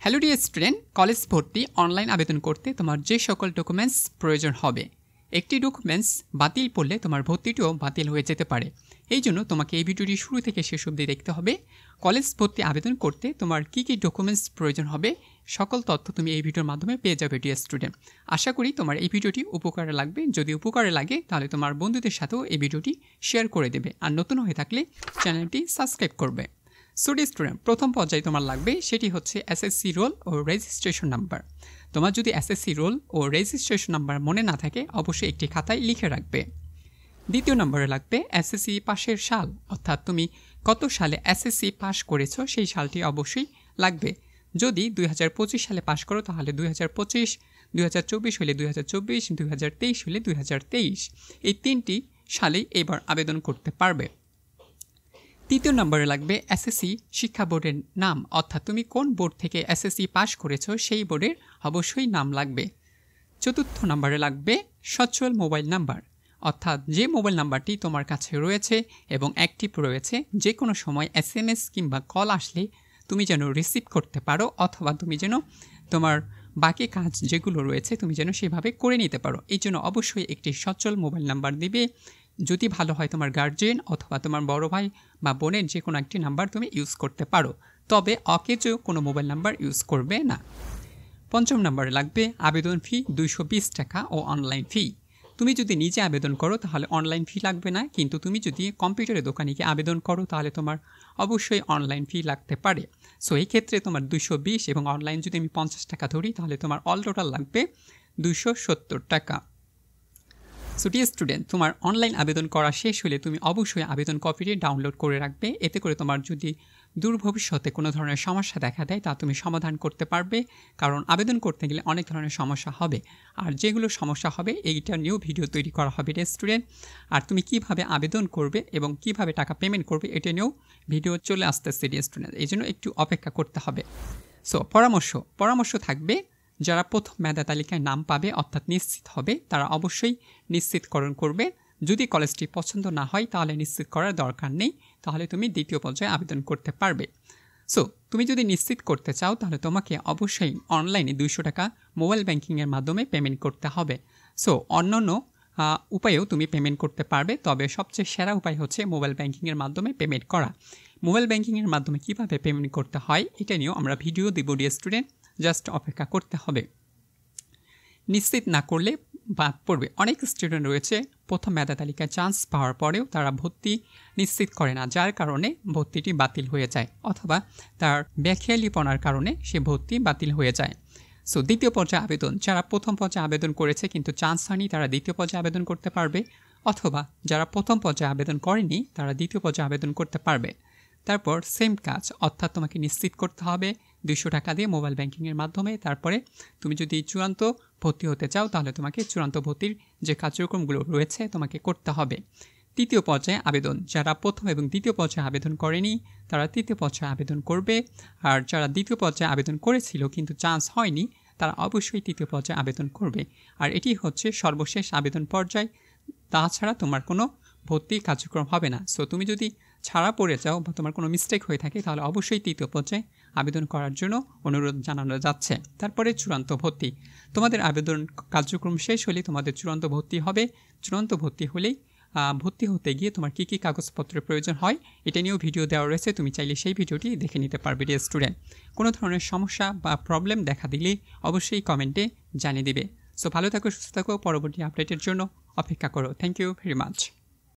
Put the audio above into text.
Hello dear student, college ভর্তি online আবেদন করতে তোমার যে সকল ডকুমেন্টস প্রয়োজন হবে, একটি ডকুমেন্টস বাতিল পড়লে তোমার ভর্তিটিও বাতিল হয়ে যেতে পারে। এই জন্য তোমাকে এই ভিডিওটি শুরু থেকে শেষ অবধি দেখতে হবে। কলেজ ভর্তি আবেদন করতে তোমার কী কী ডকুমেন্টস প্রয়োজন হবে সকল তথ্য তুমি এই ভিডিওর মাধ্যমে পেয়ে যাবে ডিয়ার স্টুডেন্ট। আশা করি তোমার এই ভিডিওটি উপকারে লাগবে। যদি উপকারে লাগে তাহলে তোমার বন্ধুদের সাথেও এই ভিডিওটি শেয়ার করে দেবে, আর নতুন হয়ে থাকলে চ্যানেলটি সাবস্ক্রাইব করবে। সো ডিয়ার স্টুডেন্ট, প্রথম পর্যায়ে তোমার লাগবে সেটি হচ্ছে এসএসসি রোল ও রেজিস্ট্রেশন নাম্বার। তোমার যদি এসএসসি রোল ও রেজিস্ট্রেশন নাম্বার মনে না থাকে অবশ্যই একটি খাতায় লিখে রাখবে। দ্বিতীয় নম্বরে লাগবে এসএসসি পাশের সাল, অর্থাৎ তুমি কত সালে এসএসসি পাস করেছো সেই সালটি অবশ্যই লাগবে। যদি 2025 সালে পাস করো তাহলে 2025, 2024 হলে 2024, 2023 হলে 2023, এই তিনটি সালেই এবার আবেদন করতে পারবে। তৃতীয় নম্বরে লাগবে এসএসসি শিক্ষা বোর্ডের নাম, অর্থাৎ তুমি কোন বোর্ড থেকে এসএসসি পাস করেছো সেই বোর্ডের অবশ্যই নাম লাগবে। চতুর্থ নম্বরে লাগবে সচল মোবাইল নাম্বার, অর্থাৎ যে মোবাইল নাম্বারটি তোমার কাছে রয়েছে এবং অ্যাক্টিভ রয়েছে, যে কোনো সময় SMS কিংবা কল আসলে তুমি যেন রিসিভ করতে পারো, অথবা তুমি যেন তোমার বাকি কাজ যেগুলো রয়েছে তুমি যেন সেভাবে করে নিতে পারো। এই জন্য অবশ্যই একটি সচল মোবাইল নাম্বার দিবে। যদি ভালো হয় তোমার গার্জিয়ান অথবা তোমার বড় ভাই বা বোনের যে কোনো একটি নাম্বার তুমি ইউজ করতে পারো, তবে অকেজো কোনো মোবাইল নাম্বার ইউজ করবে না। পঞ্চম নম্বরে লাগবে আবেদন ফি 220 টাকা ও অনলাইন ফি। তুমি যদি নিজে আবেদন করো তাহলে অনলাইন ফি লাগবে না, কিন্তু তুমি যদি কম্পিউটারের দোকানে গিয়ে আবেদন করো তাহলে তোমার অবশ্যই অনলাইন ফি লাগতে পারে। সো এই ক্ষেত্রে তোমার 220 এবং অনলাইন যদি আমি 50 টাকা ধরি তাহলে তোমার অল টোটাল লাগবে 270 টাকা। সো ডিয়ার স্টুডেন্ট, তোমার অনলাইন আবেদন করা শেষ হলে তুমি অবশ্যই আবেদন কপিটি ডাউনলোড করে রাখবে। এতে করে তোমার যদি দূর ভবিষ্যতে কোনো ধরনের সমস্যা দেখা দেয় তা তুমি সমাধান করতে পারবে, কারণ আবেদন করতে গেলে অনেক ধরনের সমস্যা হবে, আর যেগুলো সমস্যা হবে এইটা নিয়েও ভিডিও তৈরি করা হবে ডিয়ার স্টুডেন্ট। আর তুমি কিভাবে আবেদন করবে এবং কিভাবে টাকা পেমেন্ট করবে এটা নিয়েও ভিডিও চলে আসতেছে ডিয়ার স্টুডেন্ট, এই জন্য একটু অপেক্ষা করতে হবে। সো পরামর্শ থাকবে, যারা প্রথম মেধা তালিকায় নাম পাবে অর্থাৎ নিশ্চিত হবে তারা অবশ্যই নিশ্চিতকরণ করবে। যদি কলেজটি পছন্দ না হয় তাহলে নিশ্চিত করার দরকার নেই, তাহলে তুমি দ্বিতীয় পর্যায়ে আবেদন করতে পারবে। সো তুমি যদি নিশ্চিত করতে চাও তাহলে তোমাকে অবশ্যই অনলাইনে 200 টাকা মোবাইল ব্যাংকিংয়ের মাধ্যমে পেমেন্ট করতে হবে। সো অন্যান্য উপায়েও তুমি পেমেন্ট করতে পারবে, তবে সবচেয়ে সেরা উপায় হচ্ছে মোবাইল ব্যাংকিংয়ের মাধ্যমে পেমেন্ট করা। মোবাইল ব্যাংকিংয়ের মাধ্যমে কীভাবে পেমেন্ট করতে হয় এটা নিয়েও আমরা ভিডিও দিব ডিয়ার স্টুডেন্ট, জাস্ট অপেক্ষা করতে হবে। নিশ্চিত না করলে বাদ পড়বে। অনেক স্টুডেন্ট রয়েছে প্রথম মেধা তালিকায় চান্স পাওয়ার পরেও তারা ভর্তি নিশ্চিত করে না, যার কারণে ভর্তিটি বাতিল হয়ে যায়, অথবা তার বেখেয়ালিপনার কারণে সে ভর্তি বাতিল হয়ে যায়। সো দ্বিতীয় পর্যায়ে আবেদন, যারা প্রথম পর্যায়ে আবেদন করেছে কিন্তু চান্স হয়নি তারা দ্বিতীয় পর্যায়ে আবেদন করতে পারবে, অথবা যারা প্রথম পর্যায়ে আবেদন করেনি তারা দ্বিতীয় পর্যায়ে আবেদন করতে পারবে। তারপর সেম কাজ, অর্থাৎ তোমাকে নিশ্চিত করতে হবে 200 টাকা দিয়ে মোবাইল ব্যাংকিংয়ের মাধ্যমে। তারপরে তুমি যদি চূড়ান্ত ভর্তি হতে চাও তাহলে তোমাকে চূড়ান্ত ভর্তির যে কার্যক্রমগুলো রয়েছে তোমাকে করতে হবে। তৃতীয় পর্যায়ে আবেদন, যারা প্রথম এবং দ্বিতীয় পর্যায়ে আবেদন করেনি তারা তৃতীয় পর্যায়ে আবেদন করবে, আর যারা দ্বিতীয় পর্যায়ে আবেদন করেছিল কিন্তু চান্স হয়নি তারা অবশ্যই তৃতীয় পর্যায়ে আবেদন করবে। আর এটি হচ্ছে সর্বশেষ আবেদন পর্যায়, তাছাড়া তোমার কোনো ভর্তি কার্যক্রম হবে না। সো তুমি যদি ছাড়া পড়ে যাও বা তোমার কোনো মিস্টেক হয়ে থাকে তাহলে অবশ্যই তৃতীয় পর্যায়ে আবেদন করার জন্য অনুরোধ জানানো যাচ্ছে। তারপরে চূড়ান্ত ভর্তি, তোমাদের আবেদন কার্যক্রম শেষ হলে তোমাদের চূড়ান্ত ভর্তি হবে। চূড়ান্ত ভর্তি হলেই ভর্তি হতে গিয়ে তোমার কী কী কাগজপত্রের প্রয়োজন হয় এটা নিয়েও ভিডিও দেওয়া রয়েছে, তুমি চাইলে সেই ভিডিওটি দেখে নিতে পারবে ডিয়ার স্টুডেন্ট। কোনো ধরনের সমস্যা বা প্রবলেম দেখা দিলে অবশ্যই কমেন্টে জানিয়ে দিবে। সো ভালো থাকো, সুস্থ থাকো, পরবর্তী আপডেটের জন্য অপেক্ষা করো। Thank you very much.